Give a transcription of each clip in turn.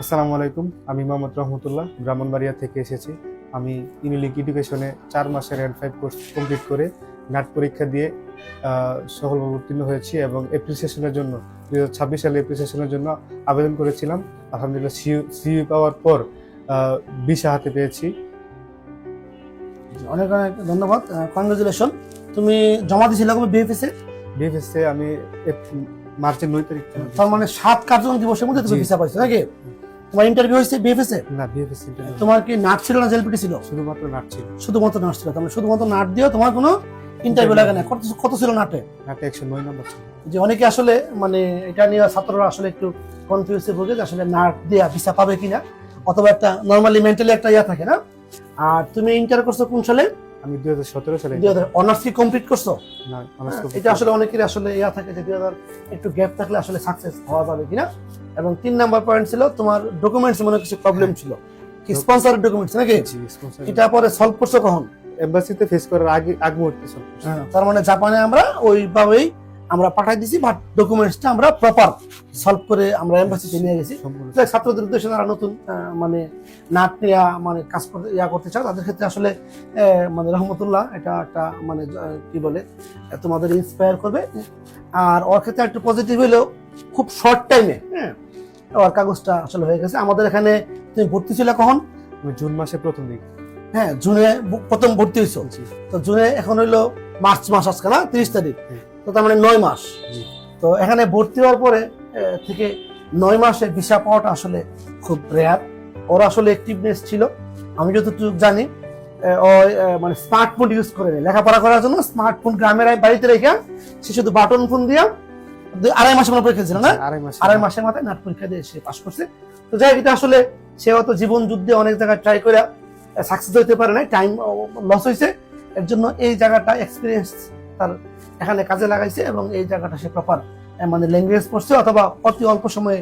আসসালামু আলাইকুম। আমি মোহাম্মদ রহমতুল্লাহ ব্রাহ্মণবাড়িয়া থেকে এসেছি। আমি ইউনিলিক এডুকেশনে 4 মাসের N5 কোর্স কমপ্লিট করে নাট পরীক্ষা দিয়ে সফলভাবে উত্তীর্ণ হয়েছি এবং এপ্রিল সেশনের জন্য 2026 সালে এপ্রিল সেশনের জন্য আবেদন করেছিলাম। আলহামদুলিল্লাহ সিইউ পাওয়ার পর ভিসা হাতে পেয়েছি। অনেক অনেক ধন্যবাদ, কংগ্রেচুলেশন। তুমি জমা দিয়েছিলে কবে বিএফএসে আমি মার্চের 9 তারিখ। তার মানে 7 কার্যদিবস দিবসের মধ্যে তুমি ভিসা পাইছো নাকি? তোমার ইন্টারভিউ হয়েছে বিএফএস এ? না, বিএফএস ইন্টারভিউ। তোমার কি নাট ছিল না জেলপিটি ছিল? শুধুমাত্র নাট ছিল। শুধুমাত্র নাট ছিল। তার মানে শুধুমাত্র নাট দিও, তোমার কোনো ইন্টারভিউ লাগে না। কত ছিল নাটে? নাটে 109 নম্বর ছিল। যে অনেকে আসলে মানে এটা নিয়ে ছাত্ররা আসলে একটু কনফিউজে ভোগে যে আসলে নাট দিয়ে ভিসা পাবে কিনা, অথবা একটা নরমালি মেন্টালি একটা ইয়া থাকে না। আর তুমি ইন্টার করছো কোন সালে? আমি 2017 সালে। অনার্স কি কমপ্লিট করছো? না, অনার্স কমপ্লিট। এটা আসলে অনেকের আসলে ইয়া থাকে যে 2000 একটু গ্যাপ থাকলে আসলে সাকসেস হওয়া যাবে কিনা। এবং 3 নাম্বার পয়েন্ট ছিল তোমার ডকুমেন্টস মনে কিছু প্রবলেম ছিল, কি স্পন্সর ডকুমেন্টস নাকি? এটা পরে সলভ করছো কখন? এমবাসিতে ফেস করার আগ মুহূর্তে সলভ করছি। তার মানে জাপানে আমরা ওইভাবেই আমরা পাঠাই দিছি, বাট ডকুমেন্টসটা আমরা প্রপার সলভ করে আমরা এমবাসিতে নিয়ে গেছি। ছাত্রদের উদ্দেশ্যে যারা নতুন মানে নাট নিয়ে মানে কাজ করতে করতে চাও তাদের ক্ষেত্রে আসলে মানে রহমতুল্লাহ এটা একটা মানে কি বলে তোমাদের ইন্সপায়ার করবে। আর ওর ক্ষেত্রে একটু পজিটিভ হলেও খুব শর্ট টাইমে ওর কাগজটা আসলে হয়ে গেছে। আমাদের এখানে তুমি ভর্তি ছিল কখন? জুন মাসের প্রথম দিক। হ্যাঁ, জুনে প্রথম ভর্তি হয়েছো। তো জুনে এখন হইলো মার্চ মাস আজকে না, 30 তারিখ। তো তার মানে 9 মাস। তো এখানে ভর্তি হওয়ার পরে থেকে 9 মাসে ভিসা পাওয়াটা আসলে খুব রেয়ার। ওর আসলে অ্যাক্টিভনেস ছিল, আমি যতটুকু জানি মানে স্মার্টফোন ইউজ করে লেখাপড়া করার জন্য স্মার্টফোন গ্রামের বাড়িতে রেখে সে শুধু বাটন ফোন দিয়ে 2.5 মাসে মনে পরীক্ষা ছিল না, 2.5 মাসের মাথায় নাট পরীক্ষা দিয়ে সে পাস করছে। তো যাই এটা আসলে সে হয়তো জীবন যুদ্ধে অনেক জায়গায় ট্রাই করে সাকসেস হইতে পারে না, টাইম লস হয়েছে। এর জন্য এই জায়গাটা এক্সপিরিয়েন্স তার এখানে কাজে লাগাইছে এবং এই জায়গাটা সে প্রপার মানে ল্যাঙ্গুয়েজ পড়ছে অথবা অতি অল্প সময়ে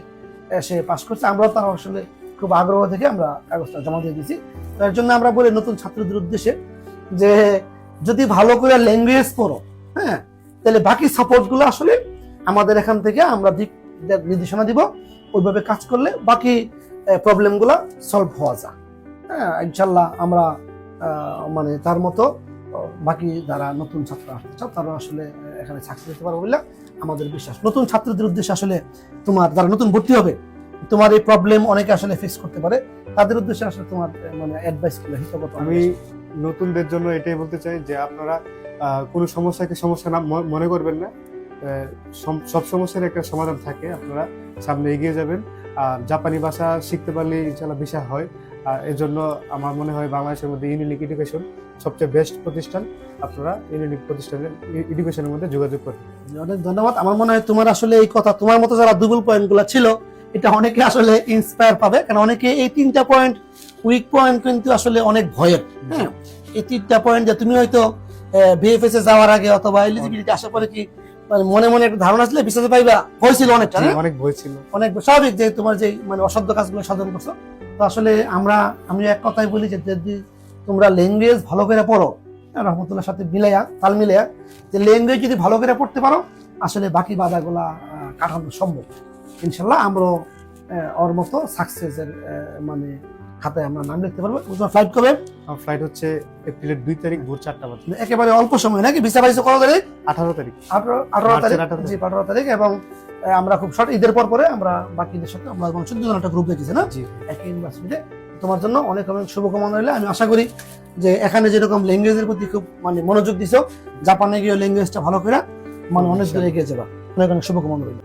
সে পাস করছে। আমরাও তার আসলে খুব আগ্রহ থেকে আমরা কাগজটা জমা দিয়ে দিয়েছি। এর জন্য আমরা বলি নতুন ছাত্রদের উদ্দেশ্যে যে যদি ভালো করে ল্যাঙ্গুয়েজ পড়ো, হ্যাঁ, তাহলে বাকি সাপোর্টগুলো আসলে আমাদের এখান থেকে আমরা দিক নির্দেশনা দিব, ওইভাবে কাজ করলে বাকি প্রবলেমগুলো সলভ হওয়া যায়। হ্যাঁ, ইনশাল্লাহ আমরা মানে তার মতো বাকি যারা নতুন ছাত্র আসতে চাও তারা আসলে এখানে সাকসেস হতে পারবে বলে আমাদের বিশ্বাস। নতুন ছাত্রদের উদ্দেশ্যে আসলে তোমার যারা নতুন ভর্তি হবে, তোমার এই প্রবলেম অনেকে আসলে ফেস করতে পারে, তাদের উদ্দেশ্যে আসলে তোমার মানে অ্যাডভাইস গুলো হিতগত। আমি নতুনদের জন্য এটাই বলতে চাই যে আপনারা কোনো সমস্যাকে সমস্যা না মনে করবেন না। সব সমস্যার একটা সমাধান থাকে, আপনারা সামনে এগিয়ে যাবেন। আর জাপানি ভাষা শিখতে পারলে ইনশাআল্লাহ ভিসা হয়। আর এর জন্য আমার মনে হয় বাংলাদেশের মধ্যে ইউনিলিক এডুকেশন সবচেয়ে বেস্ট প্রতিষ্ঠান। আপনারা ইউনিলিক প্রতিষ্ঠানের এডুকেশনের মধ্যে যোগাযোগ করবেন। অনেক ধন্যবাদ। আমার মনে হয় তোমার আসলে এই কথা, তোমার মতো যারা দুর্বল পয়েন্ট গুলো ছিল এটা অনেকে আসলে ইন্সপায়ার পাবে, কারণ অনেকে এই 3টা পয়েন্ট উইক পয়েন্ট কিন্তু আসলে অনেক ভয়ের। হ্যাঁ, এই 3টা পয়েন্ট যে তুমি হয়তো বিএফএস এ যাওয়ার আগে অথবা এলিজিবিলিটি আসার পরে কি মানে মনে মনে একটা ধারণা ছিল বিশ্বাসে পাইবা, হয়েছিল অনেকটা, অনেক ভয় ছিল, অনেক স্বাভাবিক যে তোমার যে মানে অসাধ্য কাজগুলো সাধন করছো। তো আসলে আমি এক কথাই বলি যে যদি তোমরা ল্যাঙ্গুয়েজ ভালো করে পড়ো, রহমতুল্লাহর সাথে মিলাইয়া তাল মিলাইয়া যে ল্যাঙ্গুয়েজ যদি ভালো করে পড়তে পারো আসলে বাকি বাধাগুলা কাটানো সম্ভব। ইনশাল্লাহ আমরা ওর মতো সাকসেসের মানে খাতায় আমরা নাম লিখতে পারবো। তোমার ফ্লাইট কবে? আমার ফ্লাইট হচ্ছে এপ্রিলের 2 তারিখ ভোর 4টা বাজে। একেবারে অল্প সময় নাকি? ভিসা পাইছো কত তারিখ? 18 তারিখ। 18 তারিখ। এবং আমরা খুব শর্ট ঈদের পরে আমরা বাকিদের সাথে আমরা 14 জন একটা গ্রুপ দেখেছি না একই ইউনিভার্সিটিতে। তোমার জন্য অনেক অনেক শুভকামনা রইল। আমি আশা করি যে এখানে যেরকম ল্যাঙ্গুয়েজের প্রতি খুব মানে মনোযোগ দিছো, জাপানে গিয়ে ল্যাঙ্গুয়েজটা ভালো করে মানে অনেক দূরে এগিয়ে যাবা। অনেক অনেক শুভকামনা রইল।